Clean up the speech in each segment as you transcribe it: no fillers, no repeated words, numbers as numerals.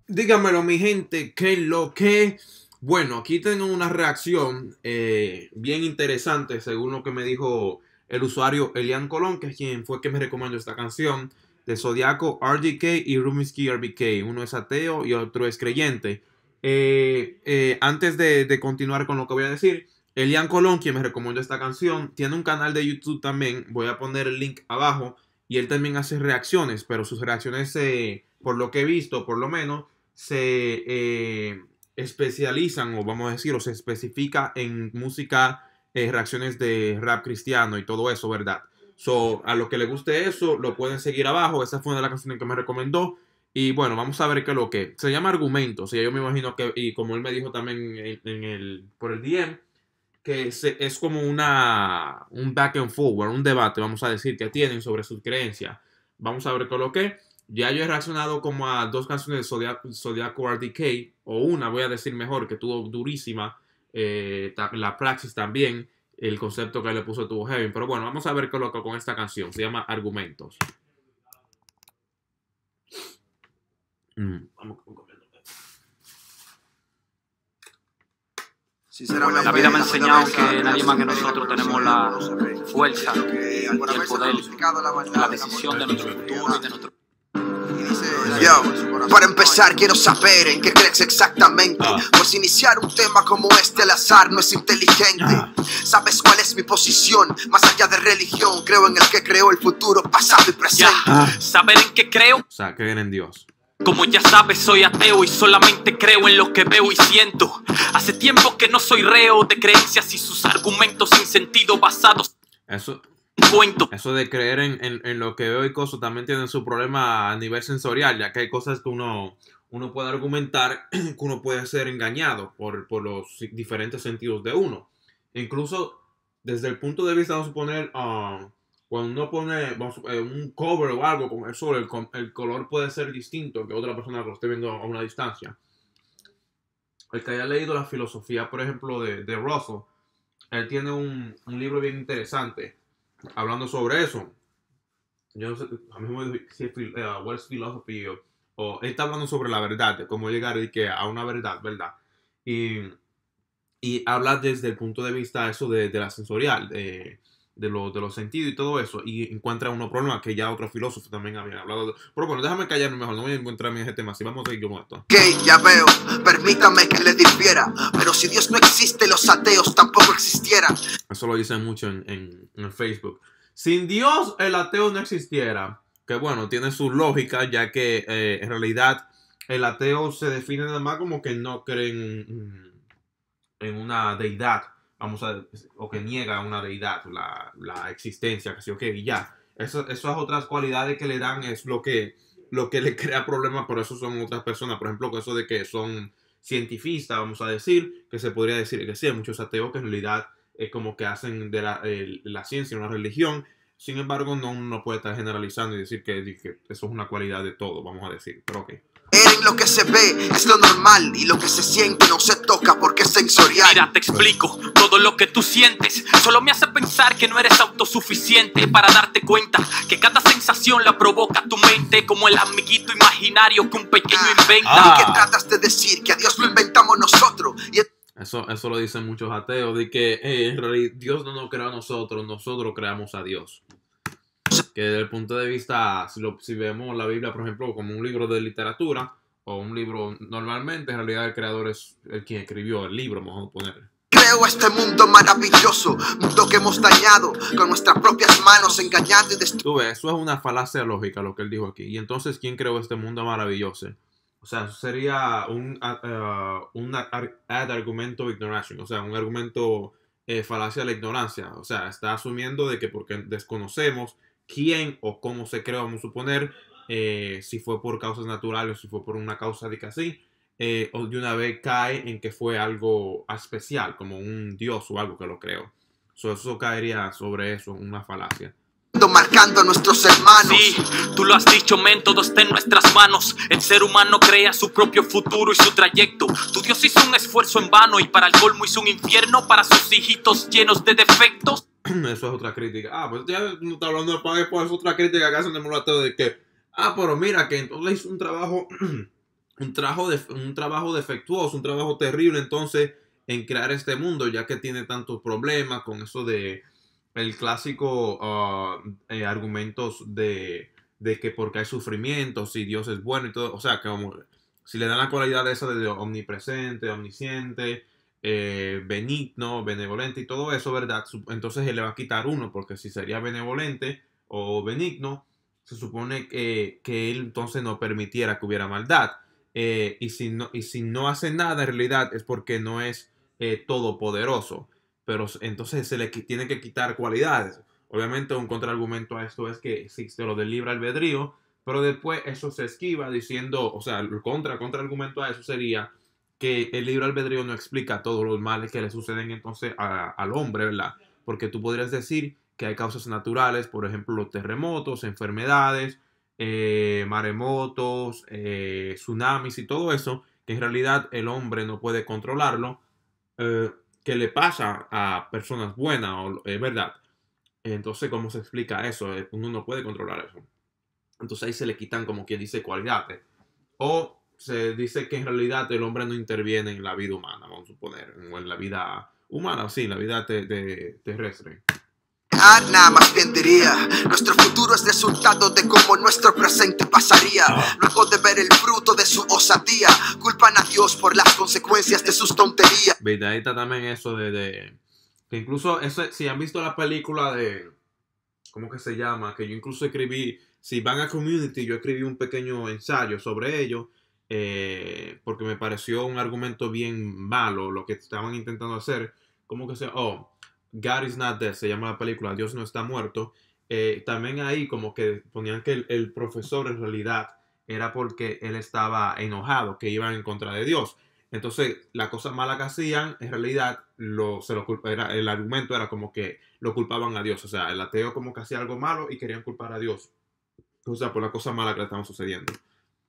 Díganmelo, mi gente, ¿qué es lo que? Bueno, aquí tengo una reacción bien interesante, según lo que me dijo el usuario Elian Colón, que es quien fue que me recomendó esta canción, de Zodiaco RDK y Ruminsky RBK. Uno es ateo y otro es creyente. Antes de continuar con lo que voy a decir, Elian Colón, quien me recomendó esta canción, tiene un canal de YouTube también. Voy a poner el link abajo. Y él también hace reacciones, pero sus reacciones, por lo que he visto, por lo menos, se especializan, o vamos a decir, o se especifica en música, reacciones de rap cristiano y todo eso, ¿verdad? So, a lo que le guste eso, lo pueden seguir abajo. Esa fue una de las canciones que me recomendó. Y bueno, vamos a ver qué es lo que se llama Argumentos. Y yo me imagino que, y como él me dijo también por el DM, que es como un back and forward, un debate, vamos a decir, que tienen sobre sus creencias. Vamos a ver qué es lo que. Ya yo he reaccionado como a dos canciones de Zodiaco RDK, o una, voy a decir mejor, que tuvo durísima. La praxis también, el concepto que le puso tuvo heavy. Pero bueno, vamos a ver qué es lo que con esta canción. Se llama Argumentos. Vamos con La vida me ha enseñado que nadie más que nosotros tenemos la fuerza y el poder, la decisión de nuestro futuro y de nuestro... Yo, para empezar quiero saber en qué crees exactamente, pues iniciar un tema como este al azar no es inteligente. ¿Sabes cuál es mi posición? Más allá de religión, creo en el que creó el futuro, pasado y presente. ¿Saber en qué creo? O sea, creen en Dios. Como ya sabes, soy ateo y solamente creo en lo que veo y siento. Hace tiempo que no soy reo de creencias y sus argumentos sin sentido basados Eso en cuentos. Eso de creer en lo que veo y cosas también tiene su problema a nivel sensorial, ya que hay cosas que uno puede argumentar que uno puede ser engañado por los diferentes sentidos de uno. Incluso desde el punto de vista, vamos a suponer, cuando uno pone un cover o algo con el sol, el color puede ser distinto que otra persona que lo esté viendo a una distancia. El que haya leído la filosofía, por ejemplo, de Russell, él tiene un libro bien interesante hablando sobre eso. Yo no sé, a mí me dice What's Philosophy, o él está hablando sobre la verdad, de cómo llegar a una verdad, ¿verdad? Y habla desde el punto de vista eso de la sensorial, de los sentidos y todo eso, y encuentra unos problemas que ya otros filósofos también habían hablado. Pero bueno, déjame callarme mejor, no voy a encontrarme en ese tema, si vamos a seguir con esto. Ok, ya veo, permítame que le difiera, pero si Dios no existe, los ateos tampoco existieran. Eso lo dicen mucho en Facebook. Sin Dios, el ateo no existiera. Que bueno, tiene su lógica, ya que en realidad el ateo se define nada más como que no creen en una deidad, o que niega una deidad, la existencia, que sí, ok, y ya. Esas otras cualidades que le dan es lo que le crea problemas, pero eso son otras personas. Por ejemplo, eso de que son cientifistas, vamos a decir, que se podría decir que sí, hay muchos ateos que en realidad como que hacen de la ciencia una religión. Sin embargo, no puede estar generalizando y decir que eso es una cualidad de todo, vamos a decir, pero ok. En lo que se ve es lo normal y lo que se siente no se toca porque es sensorial. Mira, te explico, todo lo que tú sientes solo me hace pensar que no eres autosuficiente para darte cuenta que cada sensación la provoca tu mente, como el amiguito imaginario que un pequeño inventa. ¿Y qué tratas de decir? Que a Dios lo inventamos nosotros. Eso lo dicen muchos ateos, de que en realidad Dios no nos creó a nosotros creamos a Dios. Que desde el punto de vista, si vemos la Biblia, por ejemplo, como un libro de literatura, o un libro normalmente, en realidad el creador es el quien escribió el libro, vamos a ponerle. Creo este mundo maravilloso, mundo que hemos dañado con nuestras propias manos, engañando y destruyendo. Tú ves, eso es una falacia lógica lo que él dijo aquí. Y entonces, ¿quién creó este mundo maravilloso? O sea, eso sería un ad argumento ignoration, o sea, un argumento falacia de la ignorancia. O sea, está asumiendo de que porque desconocemos quién o cómo se creó, vamos a suponer, si fue por causas naturales, si fue por una causa de que así, o de una vez cae en que fue algo especial, como un dios o algo que lo creó. Eso caería sobre eso, una falacia. marcando a nuestros hermanos. Sí, tú lo has dicho, men, todo está en nuestras manos. El ser humano crea su propio futuro y su trayecto. Tu Dios hizo un esfuerzo en vano y para el colmo hizo un infierno para sus hijitos llenos de defectos. Eso es otra crítica. Pues ya no está hablando de pague, pues es otra crítica que hacen de Molateo de que, pero mira, que entonces hizo un trabajo, un trabajo defectuoso, un trabajo terrible entonces en crear este mundo, ya que tiene tantos problemas con eso de el clásico argumentos de que porque hay sufrimiento, si Dios es bueno y todo, o sea, que como, si le dan la cualidad esa de omnipresente, omnisciente, benigno, benevolente y todo eso, ¿verdad? Entonces él le va a quitar uno, porque si sería benevolente o benigno, se supone que él entonces no permitiera que hubiera maldad. Y si no hace nada, en realidad es porque no es todopoderoso. Pero entonces se le tiene que quitar cualidades. Obviamente un contraargumento a esto es que existe lo del libre albedrío, pero después eso se esquiva diciendo, o sea, el contraargumento a eso sería que el libre albedrío no explica todos los males que le suceden entonces al hombre, ¿verdad? Porque tú podrías decir que hay causas naturales, por ejemplo, los terremotos, enfermedades, maremotos, tsunamis y todo eso, que en realidad el hombre no puede controlarlo. Que le pasa a personas buenas, ¿verdad? Entonces, ¿cómo se explica eso? Uno no puede controlar eso. Entonces ahí se le quitan, como quien dice, cualidades. O se dice que en realidad el hombre no interviene en la vida humana, vamos a suponer, o en la vida humana, sí, en la vida terrestre. Nada más bien diría, nuestro futuro es resultado de cómo nuestro presente pasaría. Luego de ver el fruto de su osadía, culpan a Dios por las consecuencias de sus tonterías. ¿Veis? Ahí está también eso que incluso, si han visto la película de, ¿cómo que se llama? Que yo incluso escribí, si van a Community, yo escribí un pequeño ensayo sobre ello, porque me pareció un argumento bien malo lo que estaban intentando hacer. ¿Cómo que se God is not dead, se llama la película, Dios no está muerto. También ahí como que ponían que el profesor en realidad era porque él estaba enojado, que iban en contra de Dios. Entonces la cosa mala que hacían, en realidad el argumento era como que lo culpaban a Dios. O sea, el ateo como que hacía algo malo y querían culpar a Dios, o sea, por la cosa mala que le estaban sucediendo.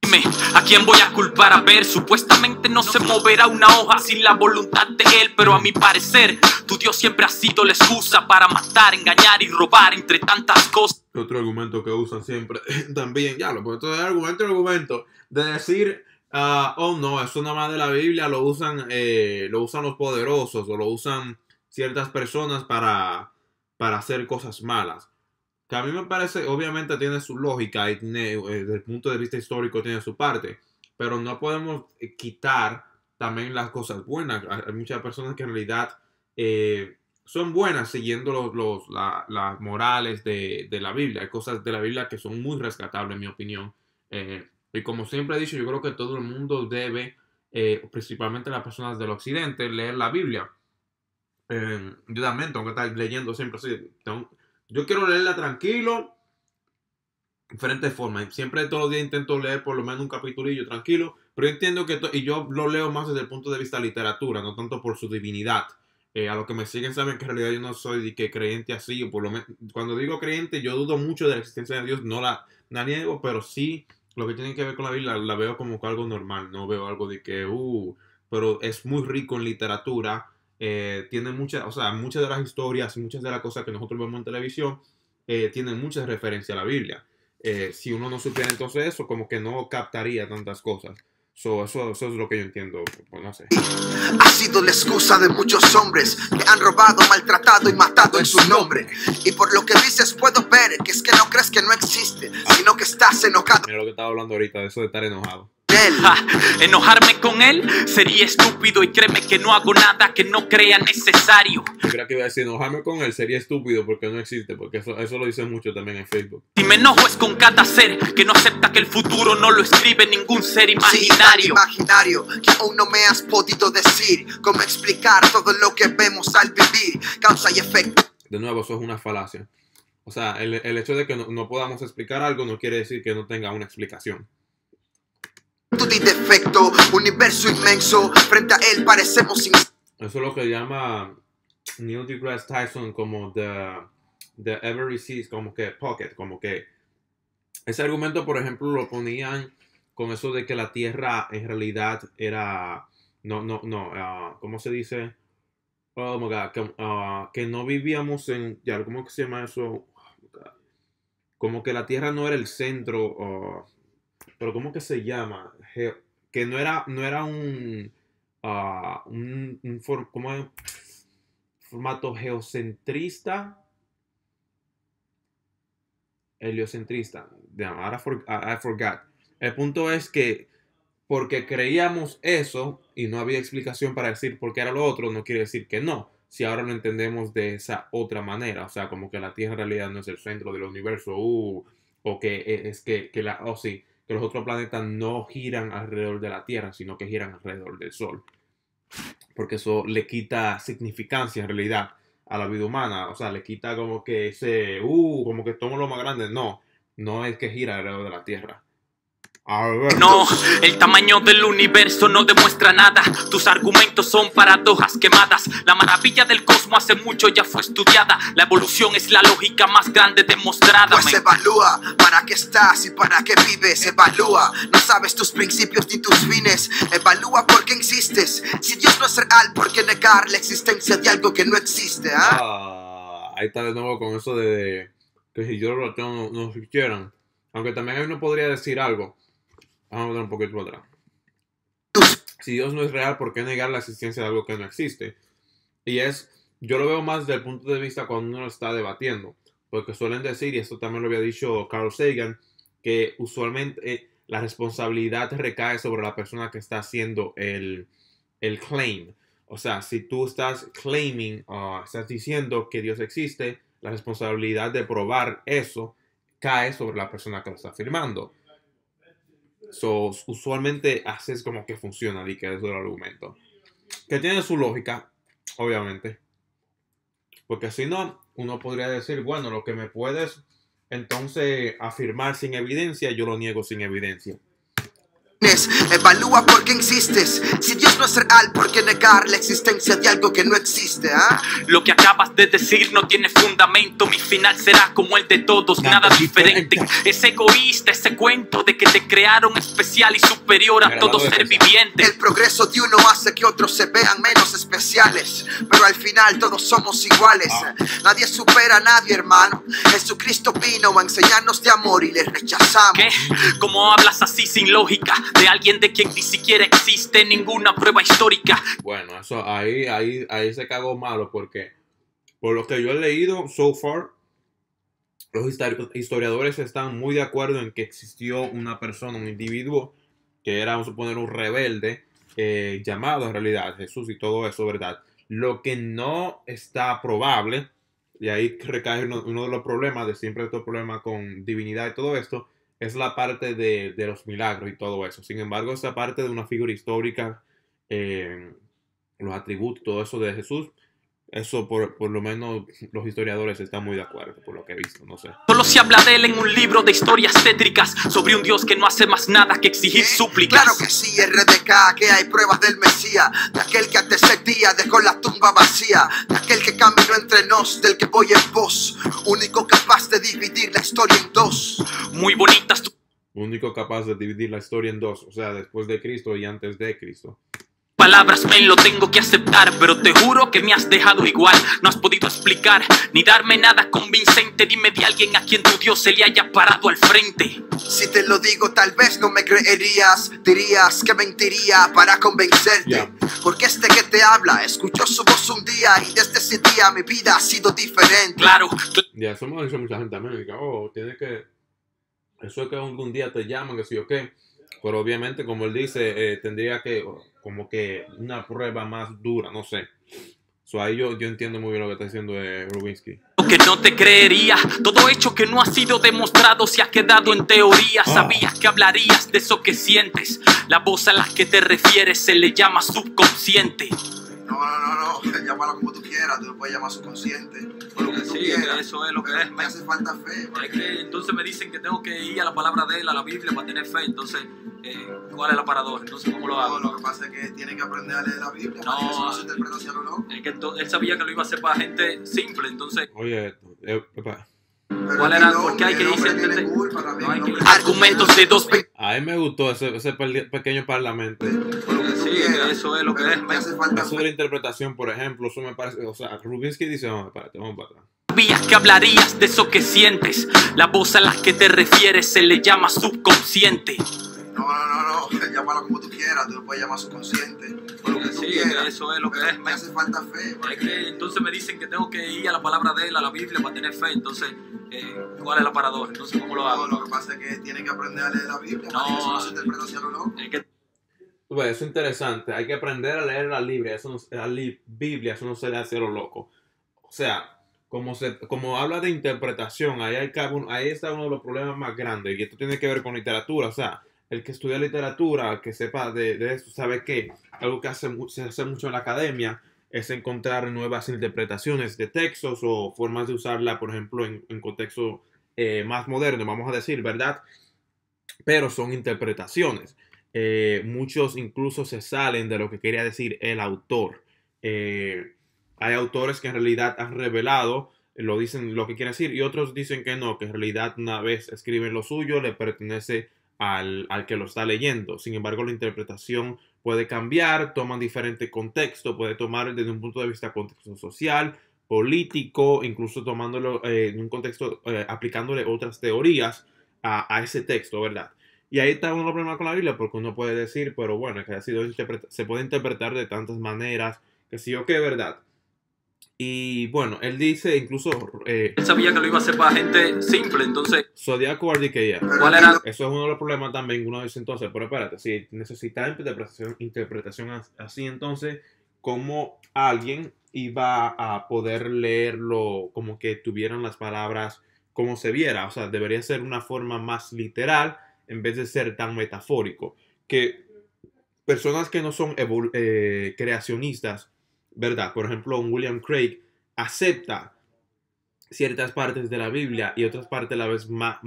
Dime, ¿a quién voy a culpar? A ver, supuestamente no se moverá una hoja sin la voluntad de él, pero a mi parecer, tu Dios siempre ha sido la excusa para matar, engañar y robar entre tantas cosas. Otro argumento que usan siempre también, porque todo es argumento de decir, no, eso nada más de la Biblia lo usan los poderosos o lo usan ciertas personas para hacer cosas malas. Que a mí me parece, obviamente tiene su lógica y tiene, desde el punto de vista histórico tiene su parte, pero no podemos quitar también las cosas buenas. Hay muchas personas que en realidad son buenas siguiendo las morales de la Biblia. Hay cosas de la Biblia que son muy rescatables, en mi opinión. Y como siempre he dicho, yo creo que todo el mundo debe, principalmente las personas del occidente, leer la Biblia. Yo también tengo que estar leyendo siempre así. Yo quiero leerla tranquilo, diferentes formas. Siempre todos los días intento leer por lo menos un capitulillo tranquilo, pero yo entiendo que y yo lo leo más desde el punto de vista de literatura, no tanto por su divinidad. A los que me siguen saben que en realidad yo no soy creyente así, o por lo menos cuando digo creyente yo dudo mucho de la existencia de Dios, no la niego, pero sí lo que tiene que ver con la Biblia la veo como algo normal, no veo algo de que pero es muy rico en literatura. Tiene muchas de las historias y muchas de las cosas que nosotros vemos en televisión tienen muchas referencias a la Biblia. Si uno no supiera entonces eso, como que no captaría tantas cosas. Eso es lo que yo entiendo, pues no sé. Ha sido la excusa de muchos hombres que han robado, maltratado y matado en su nombre. Y por lo que dices puedo ver que es que no crees que no existe, sino que estás enojado. Mira lo que estaba hablando ahorita, de eso de estar enojado. Enojarme con él sería estúpido y créeme que no hago nada que no crea necesario. Yo creo que iba a decir enojarme con él sería estúpido porque no existe, porque eso lo dicen mucho también en Facebook. Si me enojo es con cada ser que no acepta que el futuro no lo escribe ningún ser imaginario. Sí, imaginario que aún no me has podido decir cómo explicar todo lo que vemos al vivir, causa y efecto. De nuevo, eso es una falacia. O sea, el hecho de que no podamos explicar algo no quiere decir que no tenga una explicación. Tu defecto, universo inmenso, frente a él parecemos Eso es lo que llama Neil deGrasse Tyson como the the ever receives, como que pocket, como que ese argumento, por ejemplo, lo ponían con eso de que la Tierra en realidad era, ¿cómo se dice? Oh my God, que no vivíamos en, ya, ¿cómo que se llama eso? Oh my God. Como que la Tierra no era el centro, pero ¿cómo que se llama? Que no era ¿cómo es? Formato geocentrista, heliocentrista. Damn, I forgot. El punto es que porque creíamos eso y no había explicación para decir por qué era lo otro, no quiere decir que no. Si ahora lo entendemos de esa otra manera, o sea, como que la Tierra en realidad no es el centro del universo, o que es que sí, que los otros planetas no giran alrededor de la Tierra, sino que giran alrededor del Sol. Porque eso le quita significancia en realidad a la vida humana, o sea, le quita como que ese, como que tomo lo más grande, no es que gira alrededor de la Tierra. No, el tamaño del universo no demuestra nada. Tus argumentos son paradojas quemadas. La maravilla del cosmos hace mucho ya fue estudiada. La evolución es la lógica más grande demostrada. Pues evalúa para qué estás y para qué vives. Evalúa, no sabes tus principios ni tus fines. Evalúa por qué existes. Si Dios no es real, ¿por qué negar la existencia de algo que no existe? Ahí está de nuevo con eso de que si yo lo tengo no existieran. Aunque también uno podría decir algo. Vamos a dar un poquito atrás. Si Dios no es real, ¿por qué negar la existencia de algo que no existe? Y yo lo veo más desde el punto de vista cuando uno lo está debatiendo. Porque suelen decir, y esto también lo había dicho Carl Sagan, que usualmente la responsabilidad recae sobre la persona que está haciendo el claim. O sea, si tú estás claiming, estás diciendo que Dios existe, la responsabilidad de probar eso cae sobre la persona que lo está afirmando. Usualmente haces como que funciona y que eso es el argumento. Que tiene su lógica, obviamente. Porque si no, uno podría decir, bueno, lo que me puedes entonces afirmar sin evidencia, yo lo niego sin evidencia. Evalúa por qué existes. Si Dios no es real, ¿por qué negar la existencia de algo que no existe? Lo que acabas de decir no tiene fundamento. Mi final será como el de todos, nada diferente. Es egoísta ese cuento de que te crearon especial y superior a todo ser viviente. El progreso de uno hace que otros se vean menos especiales, pero al final todos somos iguales. Nadie supera a nadie, hermano. Jesucristo vino a enseñarnos de amor y le rechazamos. ¿Qué? ¿Cómo hablas así sin lógica? De alguien de quien ni siquiera existe ninguna prueba histórica. Bueno, eso ahí se cagó malo, porque por lo que yo he leído so far, los historiadores están muy de acuerdo en que existió una persona, un individuo que era, vamos a suponer, un rebelde llamado en realidad Jesús y todo eso, ¿verdad? Lo que no está probable, y ahí recae uno de los problemas de siempre estos problemas con divinidad y todo esto, es la parte de los milagros y todo eso. Sin embargo, esa parte de una figura histórica, los atributos, todo eso de Jesús, eso por lo menos los historiadores están muy de acuerdo, por lo que he visto, no sé. Solo se habla de él en un libro de historias tétricas sobre un Dios que no hace más nada que exigir súplicas. Claro que sí, RDK, que hay pruebas del Mesías, de aquel que antes el día dejó la tumba vacía, de aquel que caminó entre nos, del que voy en pos, único capaz de dividir la historia en dos. Muy bonitas tu... Único capaz de dividir la historia en dos, o sea, después de Cristo y antes de Cristo. Palabras, lo tengo que aceptar, pero te juro que me has dejado igual. No has podido explicar ni darme nada convincente. Dime de alguien a quien tu Dios se le haya parado al frente. Si te lo digo, tal vez no me creerías. Dirías que mentiría para convencerte. Porque este que te habla escuchó su voz un día y desde ese día mi vida ha sido diferente. Claro. Ya, eso me lo dice mucha gente también. Dice, tiene que... Eso es que algún día te llaman, que sí o qué. Pero obviamente, como él dice, tendría que, como que una prueba más dura, no sé. Ahí yo entiendo muy bien lo que está diciendo Rubinsky. Que no te creería, todo hecho que no ha sido demostrado se ha quedado en teoría. Sabías que hablarías de eso que sientes. La voz a la que te refieres se le llama subconsciente. No, llámalo como tú quieras, tú lo puedes llamar subconsciente. O lo que tú quieras. Eso es lo que es. Me hace falta fe. Es que entonces me dicen que tengo que ir a la palabra de él, a la Biblia, para tener fe. Entonces, ¿cuál es la paradoja? Entonces, ¿cómo lo hago? Lo que pasa es que tienen que aprender a leer la Biblia. No, eso no se interpreta hacia lo loco. Es que él sabía que lo iba a hacer para gente simple, entonces... Oye, esto. ¿Cuál era? ¿Por qué hay que irse a entender? No hay que irse. Argumentos de dos. A mí me gustó ese pequeño parlamento. Sí, eso es lo que es. Eso de la interpretación, por ejemplo, eso me parece. O sea, Rubinsky dice: no, espérate, vamos para atrás. Sabías que hablarías de eso que sientes. La voz a la que te refieres se le llama subconsciente. No, llámalo como tú quieras, tú lo puedes llamar subconsciente. Lo que tú quieras. Eso es lo que es. Me hace falta fe. Es que entonces me dicen que tengo que ir a la palabra de él, a la Biblia, para tener fe. Entonces, ¿cuál es la paradoja? Entonces, ¿cómo lo hago? Lo que pasa es que tienen que aprender a leer la Biblia. No, eso no se interpreta hacia lo loco. Es que Bueno, eso es interesante. Hay que aprender a leer la Biblia. Eso no, Biblia, eso no se le hace lo loco. O sea, como habla de interpretación, ahí está uno de los problemas más grandes. Y esto tiene que ver con literatura. O sea, el que estudia literatura, que sepa de eso, sabe que algo que se hace mucho en la academia es encontrar nuevas interpretaciones de textos o formas de usarla, por ejemplo, en contexto más moderno, vamos a decir, ¿verdad? Pero son interpretaciones. Muchos incluso se salen de lo que quería decir el autor. Hay autores que en realidad han revelado, lo dicen lo que quiere decir, y otros dicen que no, que en realidad una vez escriben lo suyo, le pertenece al que lo está leyendo. Sin embargo, la interpretación puede cambiar, toman diferente contexto, puede tomar desde un punto de vista contexto social, político, incluso tomándolo en un contexto, aplicándole otras teorías a ese texto, ¿verdad? Y ahí está uno problema con la Biblia, porque uno puede decir, pero bueno, que ha sido se puede interpretar de tantas maneras, que sí o que es verdad. Y bueno, él dice incluso... él sabía que lo iba a hacer para gente simple, entonces... Zodiaco Ardiqueya. ¿Cuál era? Eso es uno de los problemas también. Uno dice entonces, pero espérate, si necesita interpretación así, entonces, ¿cómo alguien iba a poder leerlo como que tuvieran las palabras como se viera? O sea, debería ser una forma más literal en vez de ser tan metafórico. Que personas que no son creacionistas, ¿verdad? Por ejemplo, un William Craig acepta ciertas partes de la Biblia y otras partes a la vez más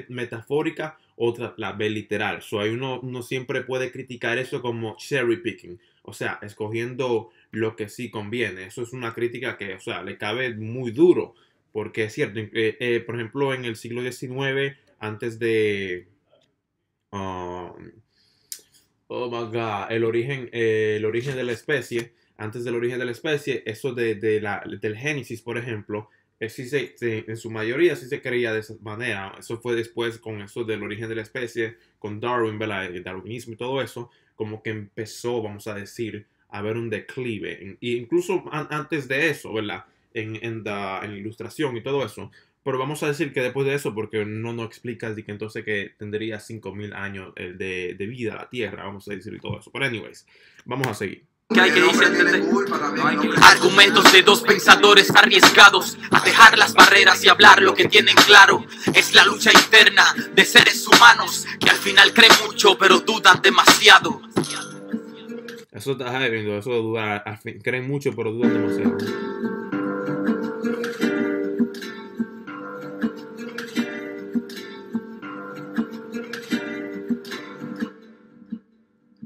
metafórica, otras la ve literal. So, hay uno siempre puede criticar eso como cherry picking, o sea, escogiendo lo que sí conviene. Eso es una crítica que, o sea, le cabe muy duro, porque es cierto, por ejemplo, en el siglo XIX, antes de... oh my God, el origen de la especie, antes del origen de la especie, eso del Génesis, por ejemplo, sí en su mayoría sí se creía de esa manera. Eso fue después con eso del origen de la especie, con Darwin, ¿verdad? El darwinismo y todo eso, como que empezó, vamos a decir, a haber un declive. E incluso antes de eso, ¿verdad? En la ilustración y todo eso. Pero vamos a decir que después de eso, porque no explicas de que entonces que tendría 5.000 años de vida la Tierra, vamos a decir y todo eso. Pero anyways, vamos a seguir. Que hay que irse a entender. Argumentos de dos pensadores arriesgados a dejar las barreras y hablar lo que tienen claro. Es la lucha interna de seres humanos que al final creen mucho pero dudan demasiado. Eso está heavy, eso duda, creen mucho pero dudan demasiado.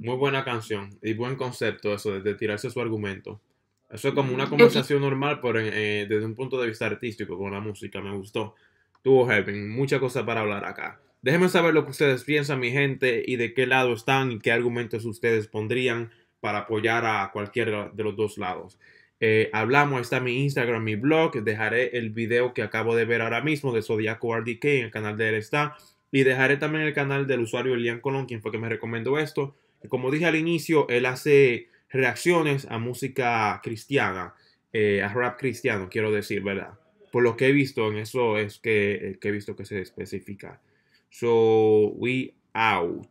Muy buena canción y buen concepto eso de tirarse su argumento. Eso es como una conversación normal, pero desde un punto de vista artístico, con la música. Me gustó. Tuvo heavy, muchas cosas para hablar acá. Déjenme saber lo que ustedes piensan, mi gente, y de qué lado están y qué argumentos ustedes pondrían para apoyar a cualquiera de los dos lados. Hablamos, está mi Instagram, mi blog. Dejaré el video que acabo de ver ahora mismo de Zodiaco RDK, en el canal de él está. Y dejaré también el canal del usuario Elian Colón, quien fue que me recomendó esto. Como dije al inicio, él hace reacciones a música cristiana, a rap cristiano, quiero decir, ¿verdad? Por lo que he visto en eso es que he visto que se especifica. So, we out.